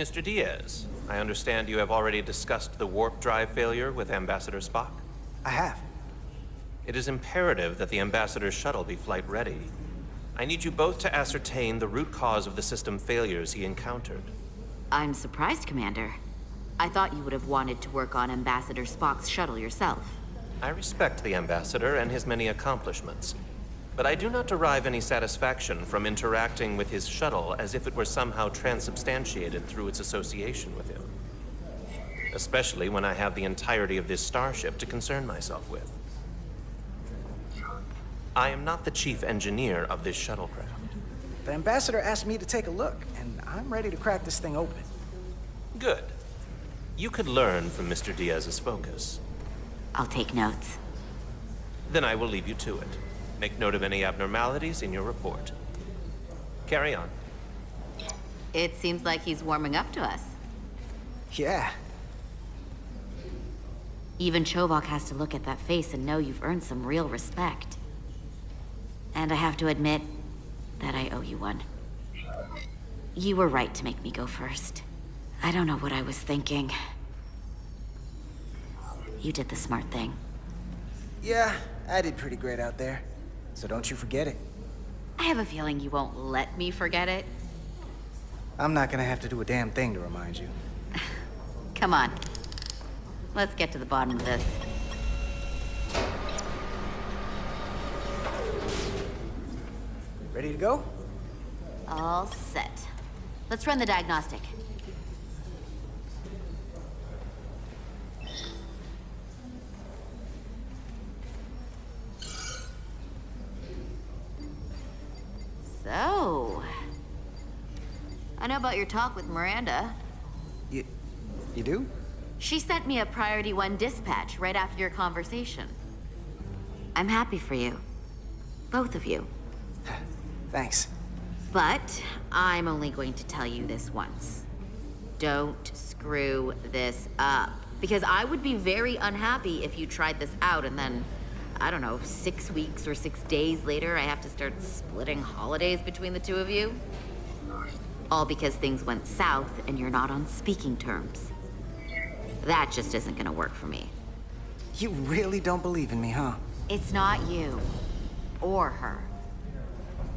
Mr. Diaz, I understand you have already discussed the warp drive failure with Ambassador Spock. I have. It is imperative that the Ambassador's shuttle be flight ready. I need you both to ascertain the root cause of the system failures he encountered. I'm surprised, Commander. I thought you would have wanted to work on Ambassador Spock's shuttle yourself. I respect the Ambassador and his many accomplishments, but I do not derive any satisfaction from interacting with his shuttle as if it were somehow transubstantiated through its association with him. Especially when I have the entirety of this starship to concern myself with. I am not the chief engineer of this shuttlecraft. The Ambassador asked me to take a look, and I'm ready to crack this thing open. Good. You could learn from Mr. Diaz's focus. I'll take notes. Then I will leave you to it. Make note of any abnormalities in your report. Carry on. It seems like he's warming up to us. Yeah. Even Chovok has to look at that face and know you've earned some real respect. And I have to admit that I owe you one. You were right to make me go first. I don't know what I was thinking. You did the smart thing. Yeah, I did pretty great out there. So don't you forget it. I have a feeling you won't let me forget it. I'm not gonna have to do a damn thing to remind you. Come on. Let's get to the bottom of this. Ready to go? All set. Let's run the diagnostic. So, I know about your talk with Miranda. You do? She sent me a Priority 1 dispatch right after your conversation. I'm happy for you. Both of you. Thanks. But I'm only going to tell you this once. Don't screw this up. Because I would be very unhappy if you tried this out and then, I don't know, 6 weeks or 6 days later, I have to start splitting holidays between the two of you. All because things went south and you're not on speaking terms. That just isn't gonna work for me. You really don't believe in me, huh? It's not you. Or her.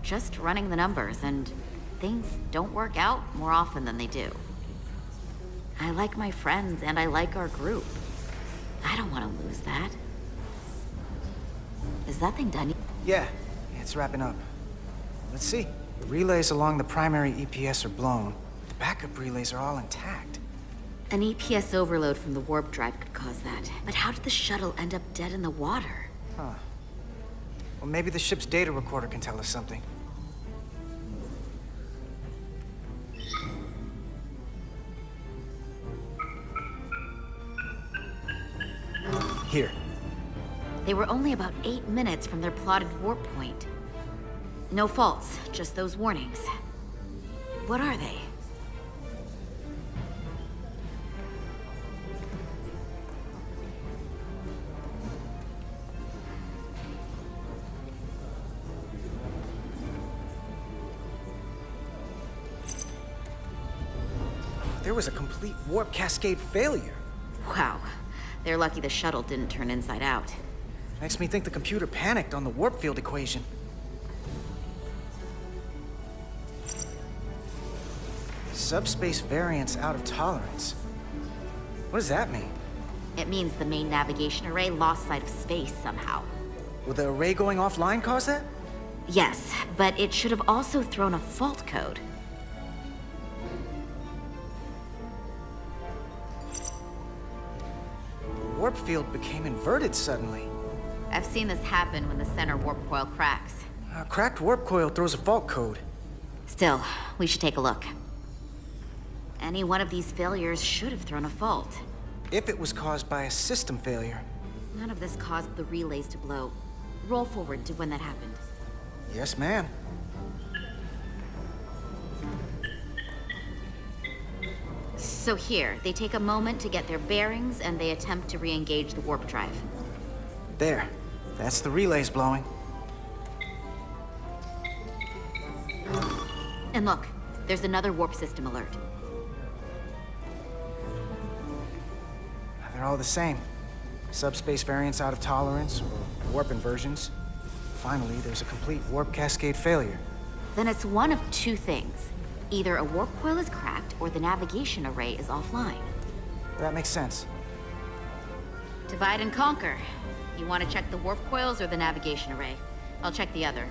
Just running the numbers, and things don't work out more often than they do. I like my friends, and I like our group. I don't want to lose that. Is that thing done? Yeah, it's wrapping up. Let's see. The relays along the primary EPS are blown. The backup relays are all intact. An EPS overload from the warp drive could cause that. But how did the shuttle end up dead in the water? Huh. Well, maybe the ship's data recorder can tell us something. Here. They were only about 8 minutes from their plotted warp point. No faults, just those warnings. What are they? There was a complete warp cascade failure. Wow. They're lucky the shuttle didn't turn inside out. Makes me think the computer panicked on the warp field equation. Subspace variance out of tolerance. What does that mean? It means the main navigation array lost sight of space somehow. Will the array going offline cause that? Yes, but it should have also thrown a fault code. The warp field became inverted suddenly. I've seen this happen when the center warp coil cracks. A cracked warp coil throws a fault code. Still, we should take a look. Any one of these failures should have thrown a fault. If it was caused by a system failure. None of this caused the relays to blow. Roll forward to when that happened. Yes, ma'am. So here, they take a moment to get their bearings and they attempt to re-engage the warp drive. There. That's the relays blowing. And look, there's another warp system alert. They're all the same. Subspace variants out of tolerance, or warp inversions. Finally, there's a complete warp cascade failure. Then it's one of two things. Either a warp coil is cracked, or the navigation array is offline. That makes sense. Divide and conquer. You want to check the warp coils or the navigation array? I'll check the other.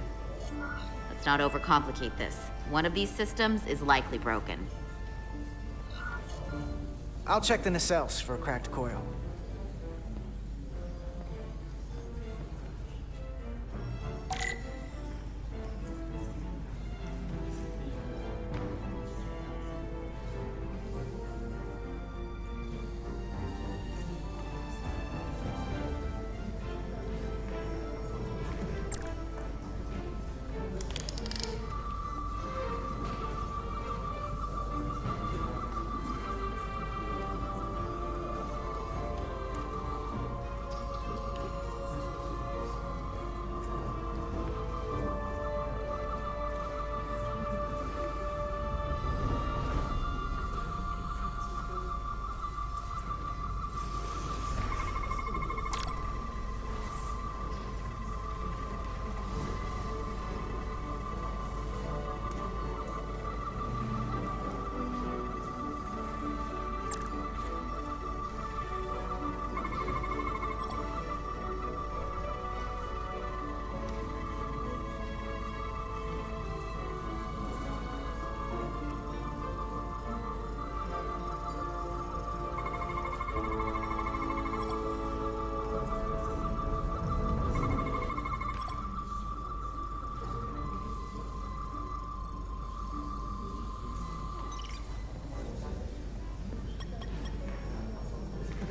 Let's not overcomplicate this. One of these systems is likely broken. I'll check the nacelles for a cracked coil.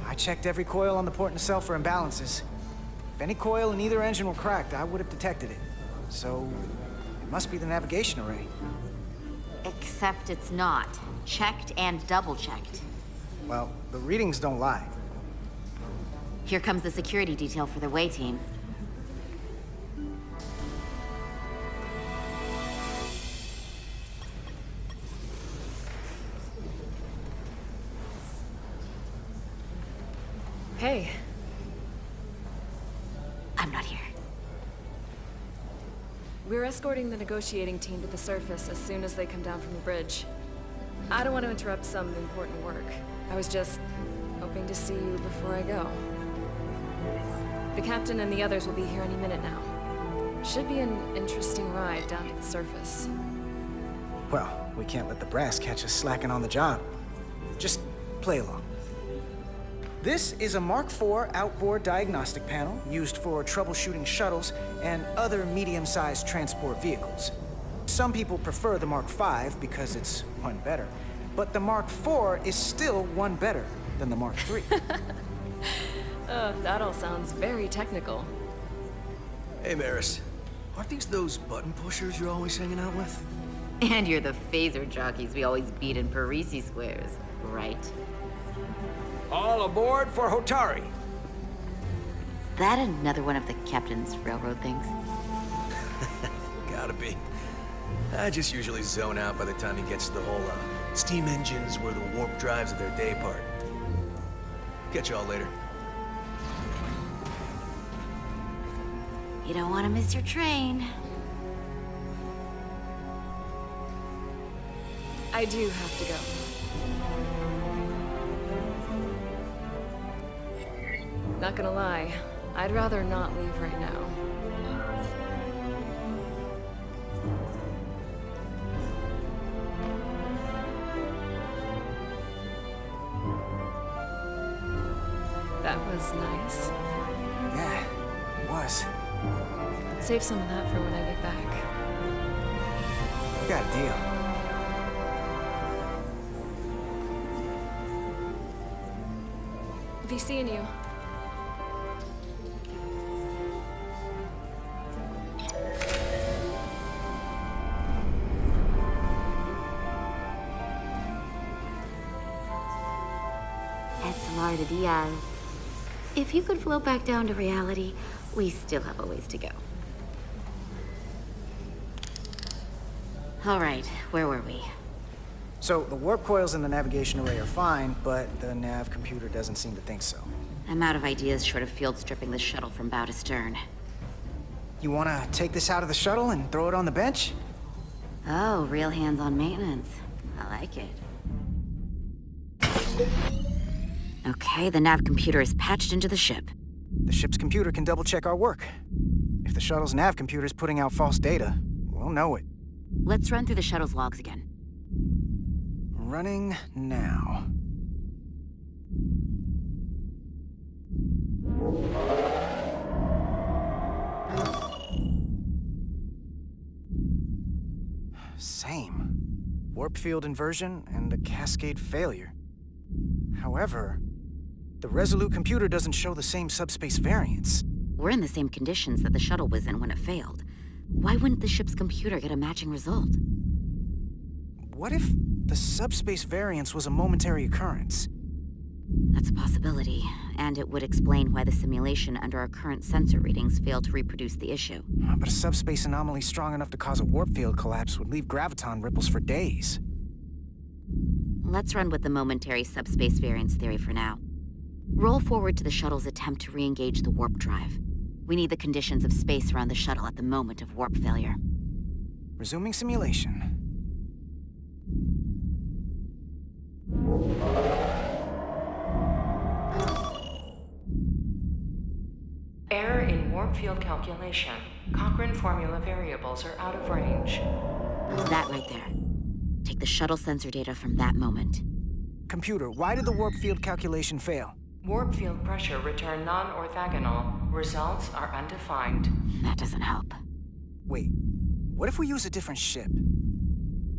I checked every coil on the port nacelle for imbalances. If any coil in either engine were cracked, I would have detected it. So, it must be the navigation array. Except it's not. Checked and double-checked. Well, the readings don't lie. Here comes the security detail for the way team. Hey, I'm not here. we're escorting the negotiating team to the surface as soon as they come down from the bridge. I don't want to interrupt some important work. I was just hoping to see you before I go. The captain and the others will be here any minute now. Should be an interesting ride down to the surface. Well, we can't let the brass catch us slacking on the job. Just play along. This is a Mark IV outboard diagnostic panel used for troubleshooting shuttles and other medium-sized transport vehicles. Some people prefer the Mark V because it's one better, but the Mark IV is still one better than the Mark III. That all sounds very technical. Hey, Maris. Aren't these those button pushers you're always hanging out with? And you're the phaser jockeys we always beat in Parisi squares, right? All aboard for Hotari. That another one of the captain's railroad things? Gotta be. I just usually zone out by the time he gets to the whole, steam engines were the warp drives of their day part. Catch y'all later. You don't want to miss your train. I do have to go. Not gonna lie, I'd rather not leave right now. That was nice. Yeah, it was. Save some of that for when I get back. We got a deal. Be seeing you. Marta Diaz. If you could float back down to reality, we still have a ways to go. All right, where were we? So, the warp coils in the navigation array are fine, but the nav computer doesn't seem to think so. I'm out of ideas short of field stripping the shuttle from bow to stern. You wanna take this out of the shuttle and throw it on the bench? Oh, real hands-on maintenance. I like it. Okay, the nav computer is patched into the ship. The ship's computer can double-check our work. If the shuttle's nav computer is putting out false data, we'll know it. Let's run through the shuttle's logs again. Running now. Same. Warp field inversion and a cascade failure. However, the Resolute computer doesn't show the same subspace variance. We're in the same conditions that the shuttle was in when it failed. Why wouldn't the ship's computer get a matching result? What if the subspace variance was a momentary occurrence? That's a possibility, and it would explain why the simulation under our current sensor readings failed to reproduce the issue. But a subspace anomaly strong enough to cause a warp field collapse would leave graviton ripples for days. Let's run with the momentary subspace variance theory for now. Roll forward to the shuttle's attempt to re-engage the warp drive. We need the conditions of space around the shuttle at the moment of warp failure. Resuming simulation. Error in warp field calculation. Cochrane formula variables are out of range. That right there. Take the shuttle sensor data from that moment. Computer, why did the warp field calculation fail? Warp field pressure returned non-orthogonal. Results are undefined. That doesn't help. Wait, what if we use a different ship?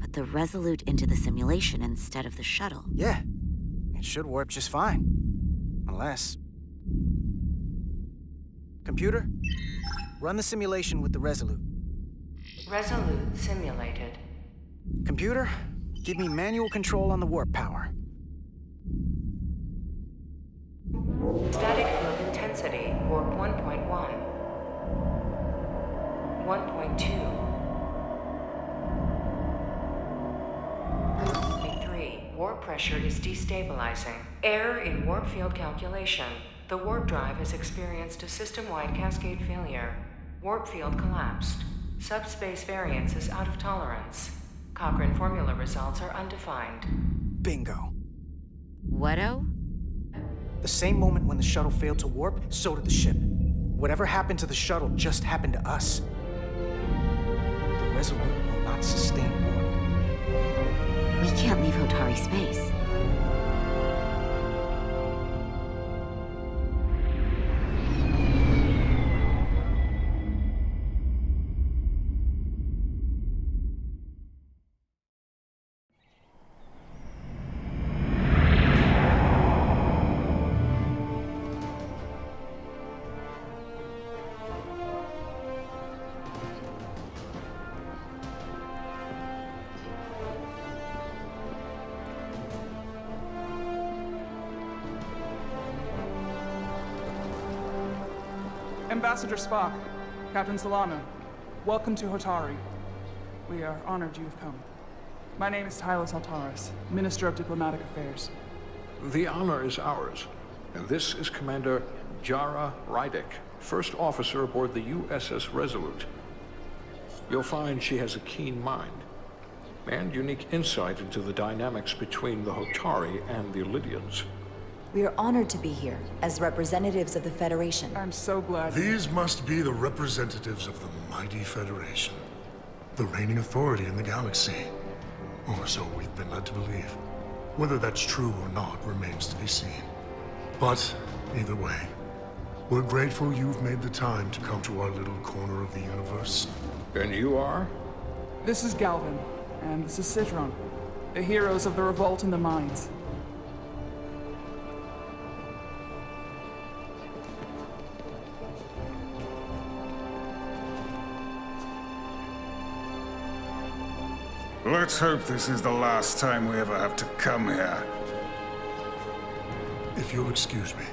Put the Resolute into the simulation instead of the shuttle. Yeah, it should warp just fine. Unless... Computer, run the simulation with the Resolute. Resolute simulated. Computer, give me manual control on the warp power. Static field intensity, warp 1.1. 1.2. 3. Warp pressure is destabilizing. Error in warp field calculation. The warp drive has experienced a system-wide cascade failure. Warp field collapsed. Subspace variance is out of tolerance. Cochrane formula results are undefined. Bingo. What-o? The same moment when the shuttle failed to warp, so did the ship. Whatever happened to the shuttle just happened to us. The Resolute will not sustain warp. We can't leave Hotari space. Ambassador Spock, Captain Solano, welcome to Hotari. We are honored you've come. My name is Tylos Altaris, Minister of Diplomatic Affairs. The honor is ours, and this is Commander Jara Rydick, first officer aboard the USS Resolute. You'll find she has a keen mind, and unique insight into the dynamics between the Hotari and the Illydians. We are honored to be here as representatives of the Federation. I'm so glad. These must be the representatives of the mighty Federation, the reigning authority in the galaxy. Or so we've been led to believe. Whether that's true or not remains to be seen. But either way, we're grateful you've made the time to come to our little corner of the universe. And you are? This is Galvin, and this is Citron, the heroes of the revolt in the mines. Let's hope this is the last time we ever have to come here. If you'll excuse me.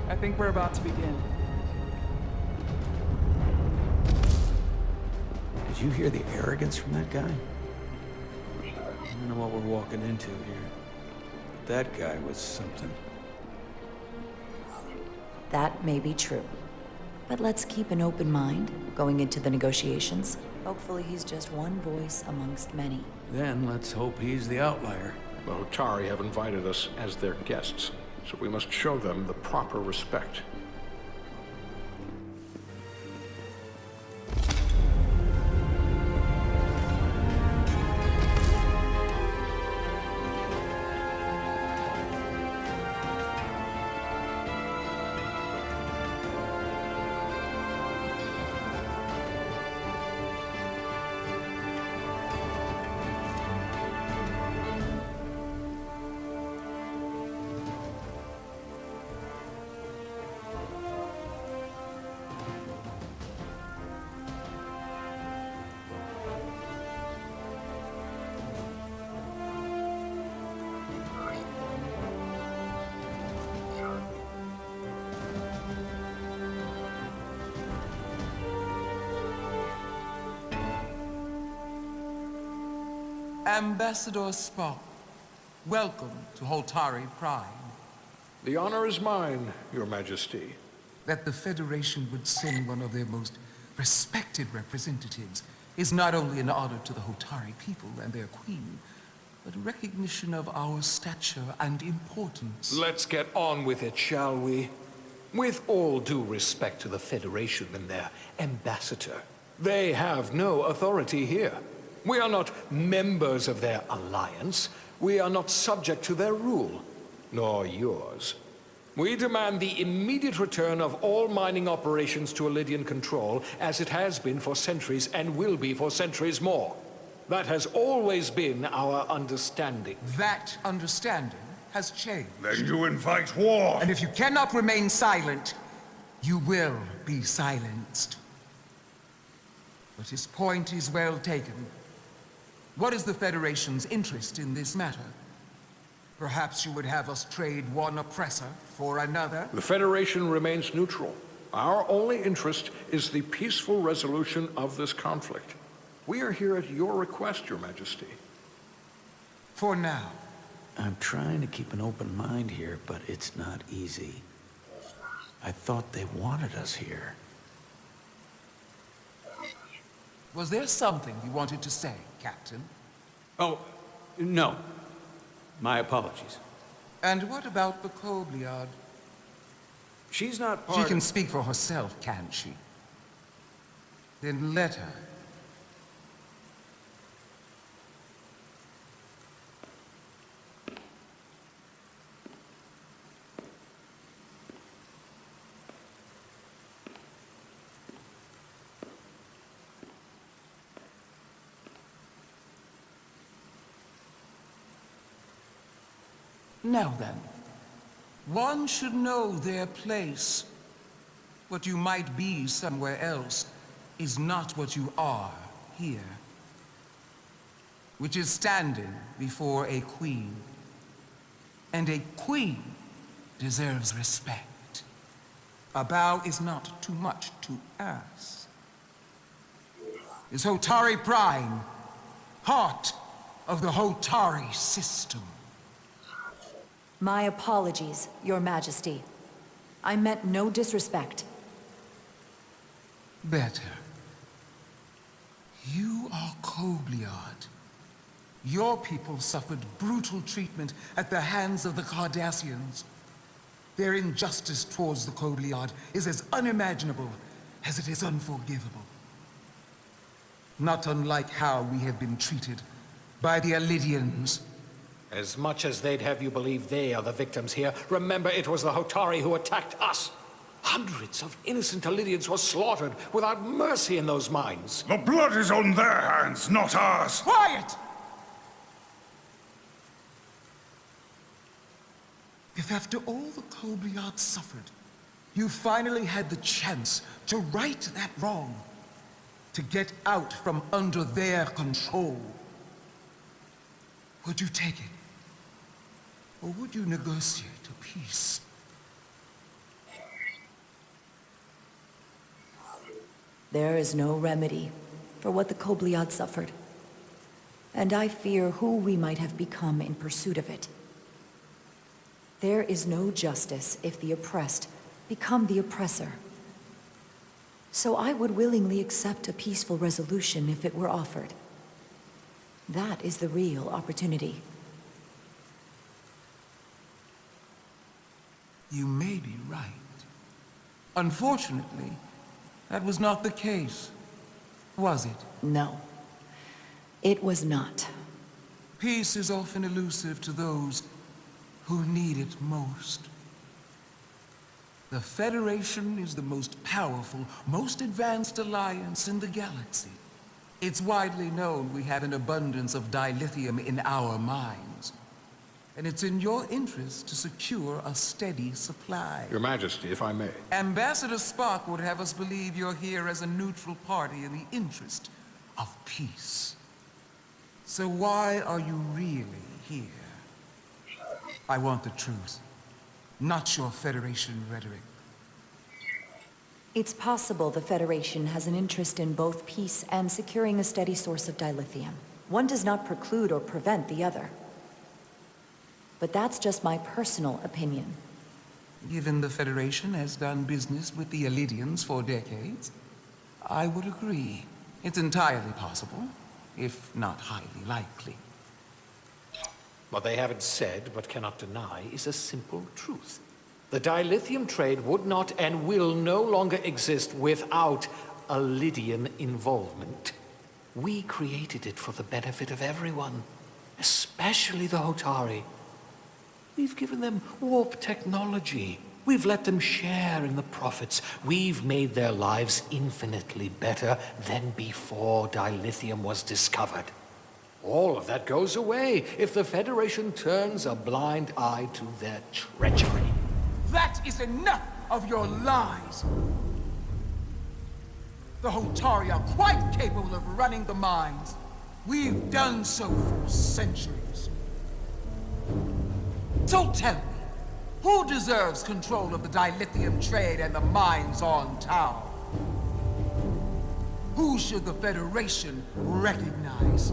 I think we're about to begin. Did you hear the arrogance from that guy? I don't know what we're walking into here. But that guy was something. That may be true. But let's keep an open mind going into the negotiations. Hopefully he's just one voice amongst many. Then let's hope he's the outlier. The Hotari have invited us as their guests, so we must show them the proper respect. Ambassador Spock, welcome to Hotari Prime. The honor is mine, Your Majesty. That the Federation would send one of their most respected representatives is not only an honor to the Hotari people and their queen, but a recognition of our stature and importance. Let's get on with it, shall we? With all due respect to the Federation and their ambassador, they have no authority here. We are not members of their alliance. We are not subject to their rule, nor yours. We demand the immediate return of all mining operations to Elydian control, as it has been for centuries and will be for centuries more. That has always been our understanding. That understanding has changed. Then you invite war! And if you cannot remain silent, you will be silenced. But his point is well taken. What is the Federation's interest in this matter? Perhaps you would have us trade one oppressor for another? The Federation remains neutral. Our only interest is the peaceful resolution of this conflict. We are here at your request, Your Majesty. For now. I'm trying to keep an open mind here, but it's not easy. I thought they wanted us here. Was there something you wanted to say, Captain? Oh, no. My apologies. And what about the Kobliad? She's not part She of... can speak for herself, can't she? Then let her. Now then, one should know their place. What you might be somewhere else is not what you are here. Which is standing before a queen. And a queen deserves respect. A bow is not too much to ask. Is Hotari Prime, heart of the Hotari system. My apologies, Your Majesty. I meant no disrespect. Better. You are Kobliad. Your people suffered brutal treatment at the hands of the Cardassians. Their injustice towards the Kobliad is as unimaginable as it is unforgivable. Not unlike how we have been treated by the Elydians. As much as they'd have you believe they are the victims here, remember it was the Hotari who attacked us. Hundreds of innocent Elydians were slaughtered without mercy in those mines. The blood is on their hands, not ours! Quiet! If after all the Kobliad suffered, you finally had the chance to right that wrong, to get out from under their control, would you take it? Or would you negotiate a peace? There is no remedy. for what the Kobliad suffered. And I fear who we might have become in pursuit of it. There is no justice if the oppressed become the oppressor. So I would willingly accept a peaceful resolution if it were offered. That is the real opportunity. You may be right. Unfortunately, that was not the case, was it? No, it was not. Peace is often elusive to those who need it most. The Federation is the most powerful, most advanced alliance in the galaxy. It's widely known we have an abundance of dilithium in our mines. And it's in your interest to secure a steady supply. Your Majesty, if I may. Ambassador Spock would have us believe you're here as a neutral party in the interest of peace. So why are you really here? I want the truth, not your Federation rhetoric. It's possible the Federation has an interest in both peace and securing a steady source of dilithium. One does not preclude or prevent the other. But that's just my personal opinion. Given the Federation has done business with the Elidians for decades, I would agree. It's entirely possible, if not highly likely. What they haven't said, but cannot deny, is a simple truth. The dilithium trade would not and will no longer exist without Elidian involvement. We created it for the benefit of everyone, especially the Hotari. We've given them warp technology. We've let them share in the profits. We've made their lives infinitely better than before dilithium was discovered. All of that goes away if the Federation turns a blind eye to their treachery. That is enough of your lies! The Hotari are quite capable of running the mines. We've done so for centuries. So tell me, who deserves control of the dilithium trade and the mines on Tau? Who should the Federation recognize?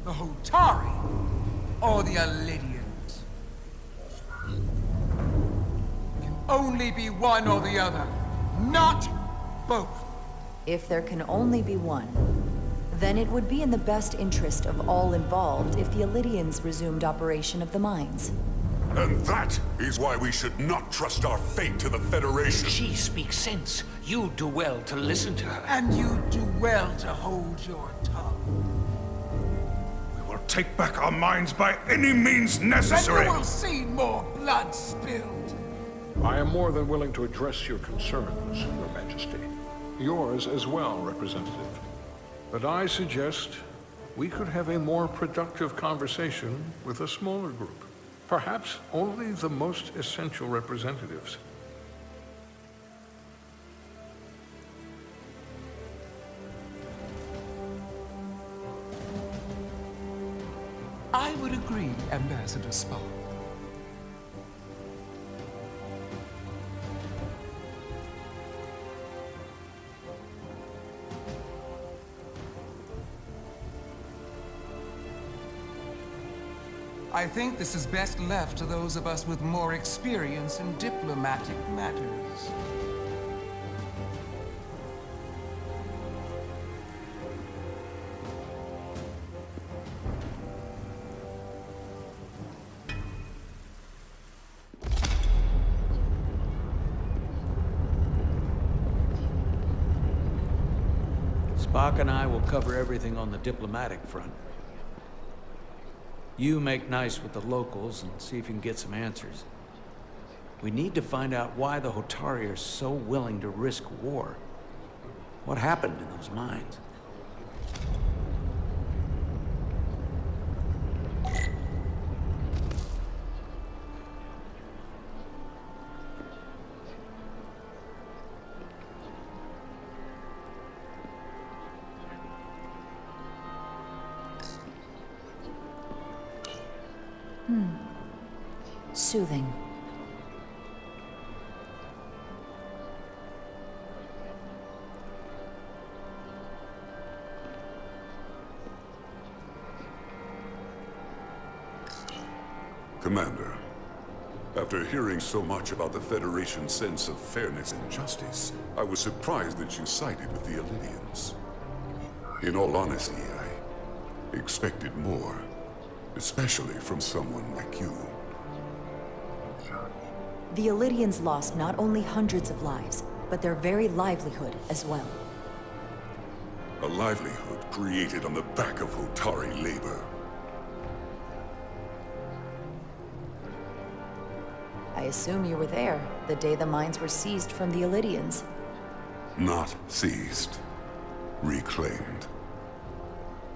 The Hotari or the Elidians? It can only be one or the other, not both. If there can only be one, then it would be in the best interest of all involved if the Elidians resumed operation of the mines. And that is why we should not trust our fate to the Federation. She speaks sense. You do well to listen to her. And you do well to hold your tongue. We will take back our minds by any means necessary. And you will see more blood spilled. I am more than willing to address your concerns, Your Majesty. Yours as well, Representative. But I suggest we could have a more productive conversation with a smaller group. Perhaps only the most essential representatives. I would agree, Ambassador Spock. I think this is best left to those of us with more experience in diplomatic matters. Spock and I will cover everything on the diplomatic front. You make nice with the locals and see if you can get some answers. We need to find out why the Hotari are so willing to risk war. What happened in those mines? Soothing. Commander, after hearing so much about the Federation's sense of fairness and justice, I was surprised that you sided with the Illyrians. In all honesty, I expected more, especially from someone like you. The Illyrians lost not only hundreds of lives, but their very livelihood as well. A livelihood created on the back of Hotari labor. I assume you were there the day the mines were seized from the Illyrians. Not seized. Reclaimed.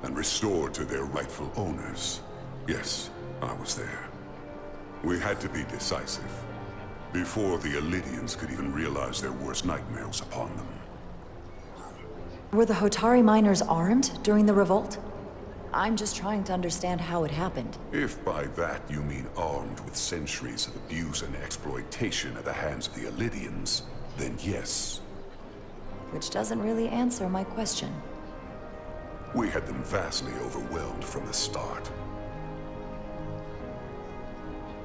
And restored to their rightful owners. Yes, I was there. We had to be decisive. Before the Illyrians could even realize their worst nightmares upon them. Were the Hotari miners armed during the revolt? I'm just trying to understand how it happened. If by that you mean armed with centuries of abuse and exploitation at the hands of the Illyrians, then yes. Which doesn't really answer my question. We had them vastly overwhelmed from the start.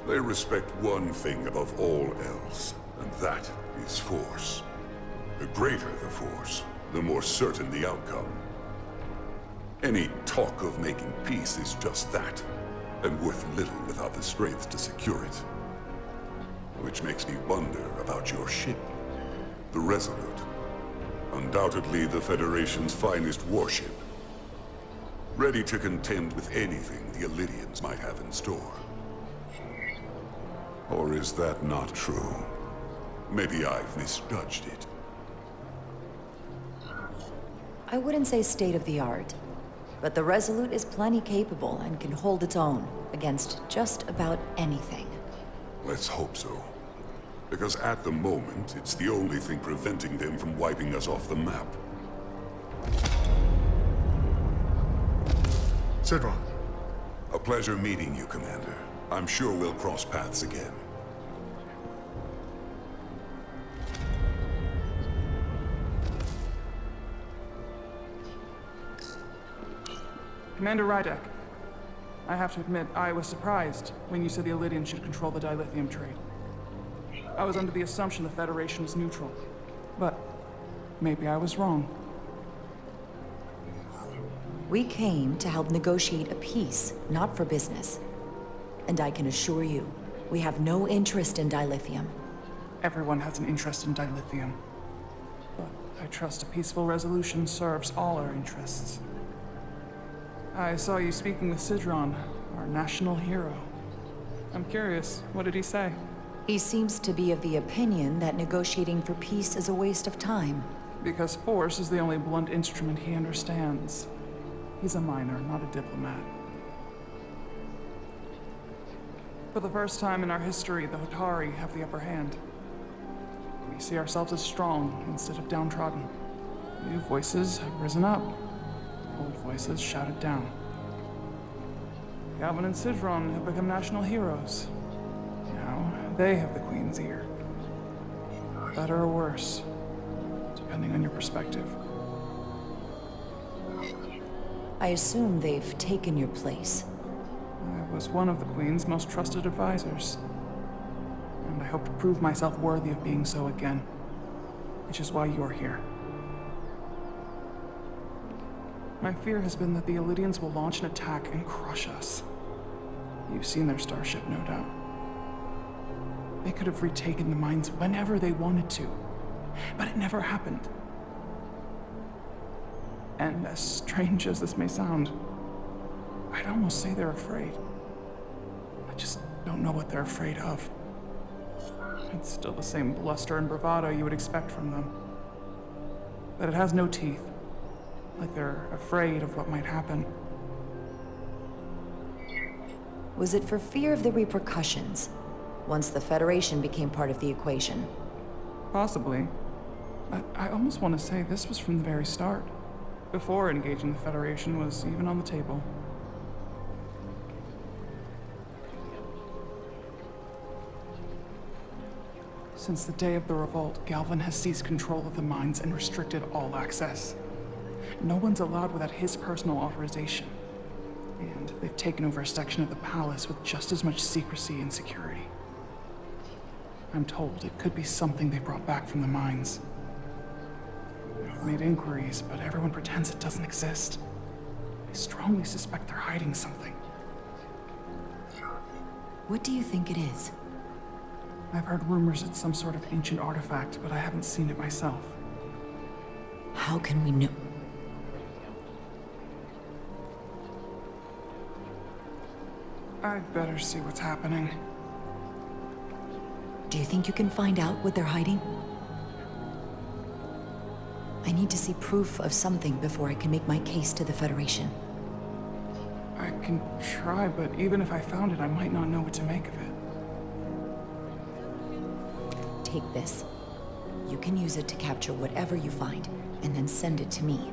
They respect one thing above all else, and that is force. The greater the force, the more certain the outcome. Any talk of making peace is just that, and worth little without the strength to secure it. Which makes me wonder about your ship, the Resolute. Undoubtedly the Federation's finest warship. Ready to contend with anything the Illyrians might have in store. Or is that not true? Maybe I've misjudged it. I wouldn't say state-of-the-art, but the Resolute is plenty capable and can hold its own against just about anything. Let's hope so. Because at the moment, it's the only thing preventing them from wiping us off the map. Sidron. A pleasure meeting you, Commander. I'm sure we'll cross paths again. Commander Rydek, I have to admit, I was surprised when you said the Illyrians should control the dilithium trade. I was under the assumption the Federation was neutral, but maybe I was wrong. We came to help negotiate a peace, not for business. And I can assure you, we have no interest in dilithium. Everyone has an interest in dilithium. But I trust a peaceful resolution serves all our interests. I saw you speaking with Sidron, our national hero. I'm curious, what did he say? He seems to be of the opinion that negotiating for peace is a waste of time. Because force is the only blunt instrument he understands. He's a miner, not a diplomat. For the first time in our history, the Hotari have the upper hand. We see ourselves as strong instead of downtrodden. New voices have risen up. Old voices shouted down. Galvin and Sidron have become national heroes. Now, they have the Queen's ear. Better or worse, depending on your perspective. I assume they've taken your place. I was one of the Queen's most trusted advisors. And I hope to prove myself worthy of being so again. Which is why you're here. My fear has been that the Illyrians will launch an attack and crush us. You've seen their starship, no doubt. They could have retaken the mines whenever they wanted to, but it never happened. And as strange as this may sound, I'd almost say they're afraid. I just don't know what they're afraid of. It's still the same bluster and bravado you would expect from them. But it has no teeth. Like they're afraid of what might happen. Was it for fear of the repercussions, once the Federation became part of the equation? Possibly. But I almost want to say this was from the very start. Before engaging the Federation was even on the table. Since the day of the revolt, Galvin has seized control of the mines and restricted all access. No one's allowed without his personal authorization. And they've taken over a section of the palace with just as much secrecy and security. I'm told it could be something they brought back from the mines. I've made inquiries, but everyone pretends it doesn't exist. I strongly suspect they're hiding something. What do you think it is? I've heard rumors it's some sort of ancient artifact, but I haven't seen it myself. How can we know? I'd better see what's happening. Do you think you can find out what they're hiding? I need to see proof of something before I can make my case to the Federation. I can try, but even if I found it, I might not know what to make of it. Take this. You can use it to capture whatever you find, and then send it to me.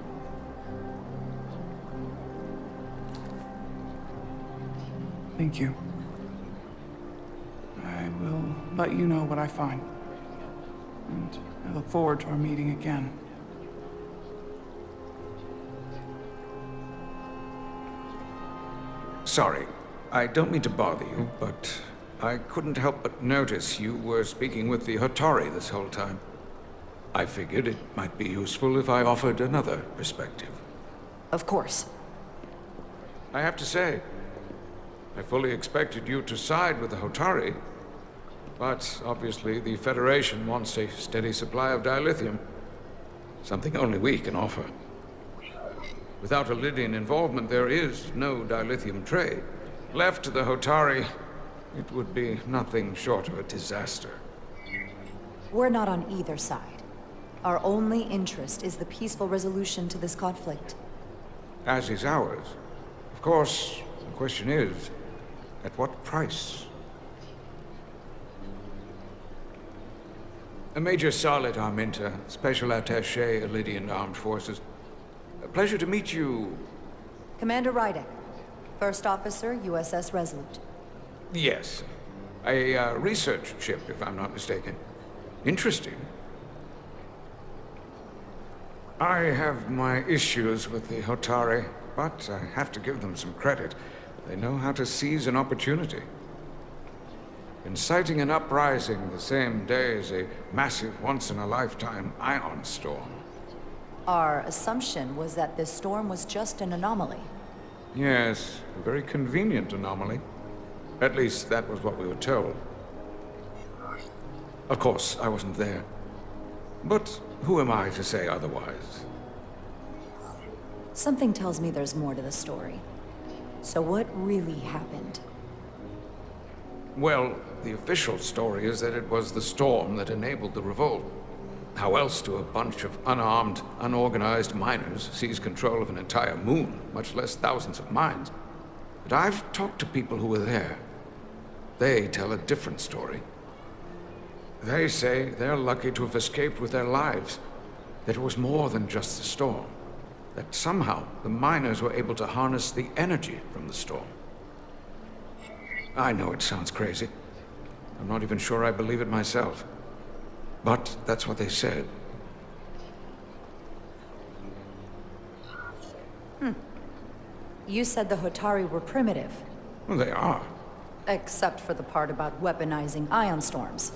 Thank you. I will let you know what I find. And I look forward to our meeting again. Sorry, I don't mean to bother you, but I couldn't help but notice you were speaking with the Hotari this whole time. I figured it might be useful if I offered another perspective. Of course. I have to say, I fully expected you to side with the Hotari, but obviously the Federation wants a steady supply of dilithium, something only we can offer. Without a Lydian involvement, there is no dilithium trade. Left to the Hotari, it would be nothing short of a disaster. We're not on either side. Our only interest is the peaceful resolution to this conflict. As is ours. Of course, the question is, at what price? Major Salit Arminta, Special Attaché, Lydian Armed Forces. A pleasure to meet you. Commander Rydek, First Officer, USS Resolute. Yes. A research ship, if I'm not mistaken. Interesting. I have my issues with the Hotari, but I have to give them some credit. They know how to seize an opportunity. Inciting an uprising the same day as a massive, once-in-a-lifetime ion storm. Our assumption was that this storm was just an anomaly. Yes, a very convenient anomaly. At least that was what we were told. Of course, I wasn't there. But who am I to say otherwise? Something tells me there's more to the story. So what really happened? Well, the official story is that it was the storm that enabled the revolt. How else do a bunch of unarmed, unorganized miners seize control of an entire moon, much less thousands of mines? But I've talked to people who were there. They tell a different story. They say they're lucky to have escaped with their lives, that it was more than just the storm, that somehow the miners were able to harness the energy from the storm. I know it sounds crazy. I'm not even sure I believe it myself. But that's what they said. You said the Hotari were primitive. Well, they are. Except for the part about weaponizing ion storms.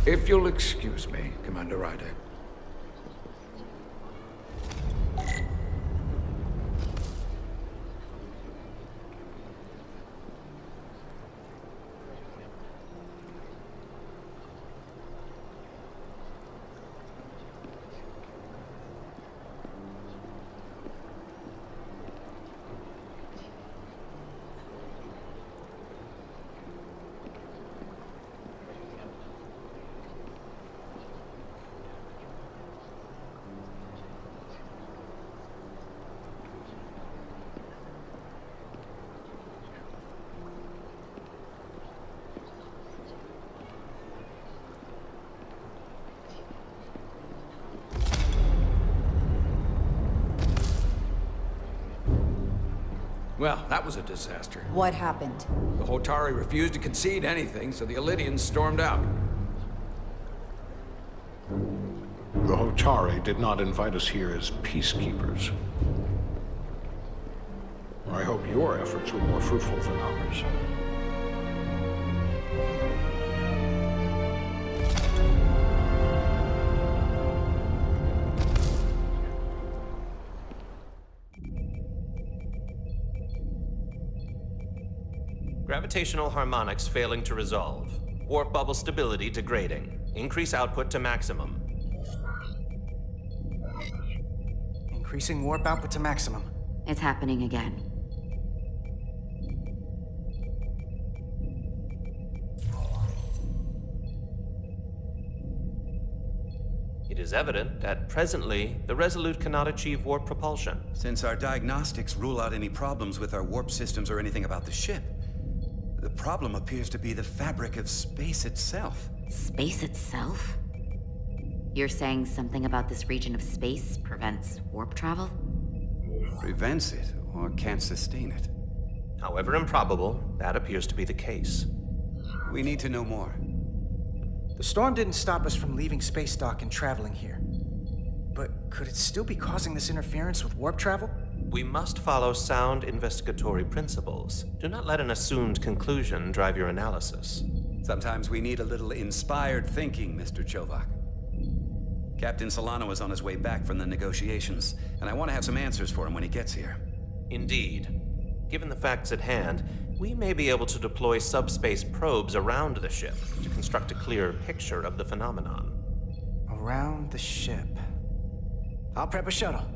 If you'll excuse me, Commander Ryder. Well, that was a disaster. What happened? The Hotari refused to concede anything, so the Elydians stormed out. The Hotari did not invite us here as peacekeepers. I hope your efforts were more fruitful than ours. Gravitational harmonics failing to resolve. Warp bubble stability degrading. Increase output to maximum. Increasing warp output to maximum. It's happening again. It is evident that presently, the Resolute cannot achieve warp propulsion. Since our diagnostics rule out any problems with our warp systems or anything about the ship, the problem appears to be the fabric of space itself. Space itself? You're saying something about this region of space prevents warp travel? Prevents it, or can't sustain it. However improbable, that appears to be the case. We need to know more. The storm didn't stop us from leaving space dock and traveling here. But could it still be causing this interference with warp travel? We must follow sound investigatory principles. Do not let an assumed conclusion drive your analysis. Sometimes we need a little inspired thinking, Mr. Chovak. Captain Solano is on his way back from the negotiations, and I want to have some answers for him when he gets here. Indeed. Given the facts at hand, we may be able to deploy subspace probes around the ship to construct a clearer picture of the phenomenon. Around the ship. I'll prep a shuttle.